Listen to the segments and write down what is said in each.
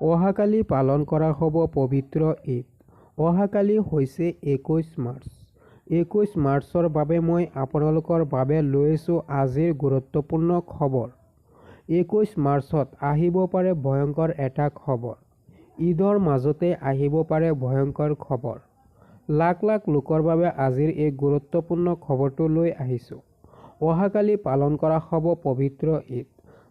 অহাকালি পালন কৰা হ'ব পবিত্ৰ ঈদ। অহাকালি হৈছে 21 মাৰ্চ। 21 মাৰ্চৰ বাবে মই আপোনালোকৰ বাবে লৈছোঁ আজিৰ গুৰুত্বপূৰ্ণ খবৰ। 21 মাৰ্চত আহিব পাৰে ভয়ংকৰ এটা খবৰ। ঈদৰ মাজতে আহিব পাৰে ভয়ংকৰ খবৰ। লাখ লাখ লোকৰ বাবে আজিৰ এই গুৰুত্বপূৰ্ণ খবৰটো লৈ আহিছোঁ। অহাকালি পালন কৰা হ'ব পবিত্ৰ ঈদ।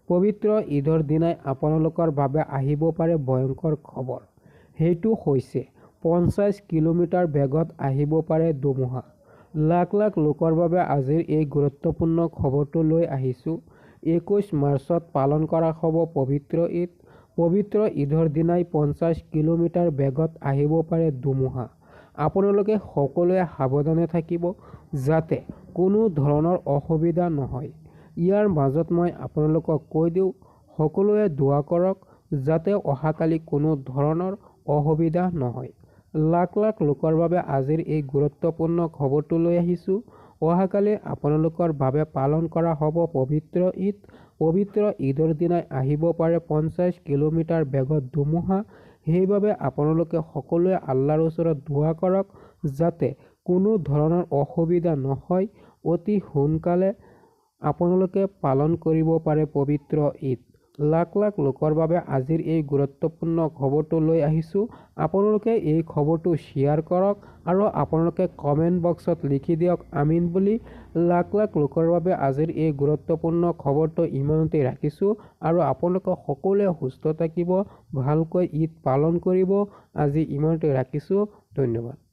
পবিত্ৰ ঈদৰ দিনাই আপোনালোকৰ বাবে আহিব পাৰে ভয়ংকৰ খবৰ। সেইটো হৈছে 50 কিলোমিটাৰ বেগত আহিব পাৰে ধুমুহা। লাখ লাখ লোকৰ বাবে আজিৰ এই গুৰুত্বপূৰ্ণ খবৰটো লৈ আহিছোঁ। 21 মাৰ্চত পালন কৰা হ'ব পবিত্ৰ ঈদ। পবিত্ৰ ঈদৰ দিনাই 50 কিলোমিটাৰ বেগত আহিব পাৰে ধুমুহা। আপোনালোকে সকলোৱে সাৱধানে থাকিব যাতে কোনো ধৰণৰ অসুবিধা নহয়। ইয়াৰ মাজত মই আপোনালোকক কৈ দিওঁ, সকলোৱে দোৱা কৰক যাতে অহাকালি কোনো ধৰণৰ অসুবিধা নহয়। লাখ লাখ লোকৰ বাবে আজিৰ এই গুৰুত্বপূৰ্ণ খবৰটো লৈ আহিছোঁ। অহাকালি আপোনালোকৰ বাবে পালন কৰা হ'ব পবিত্ৰ ঈদ। পবিত্ৰ ঈদৰ দিনাই আহিব পাৰে 50 কিলোমিটাৰ বেগত ধুমুহা। সেইবাবে আপোনালোকে সকলোৱে আল্লাহৰ ওচৰত দোৱা কৰক যাতে কোনো ধৰণৰ অসুবিধা নহয়। অতি সোনকালে আপোনালোকে পালন কৰিব পাৰে পবিত্ৰ ঈদ। লাখ লাখ লোকৰ বাবে আজিৰ এই গুৰুত্বপূৰ্ণ খবৰটো লৈ আহিছোঁ। আপোনালোকে এই খবৰটো শ্বেয়াৰ কৰক আৰু আপোনালোকে কমেণ্ট বক্সত লিখি দিয়ক আমিন বুলি। লাখ লাখ লোকৰ বাবে আজিৰ এই গুৰুত্বপূৰ্ণ খবৰটো ইমানতে ৰাখিছোঁ আৰু আপোনালোকে সকলোৱে সুস্থ থাকিব, ভালকৈ ঈদ পালন কৰিব। আজি ইমানতে ৰাখিছোঁ। ধন্যবাদ।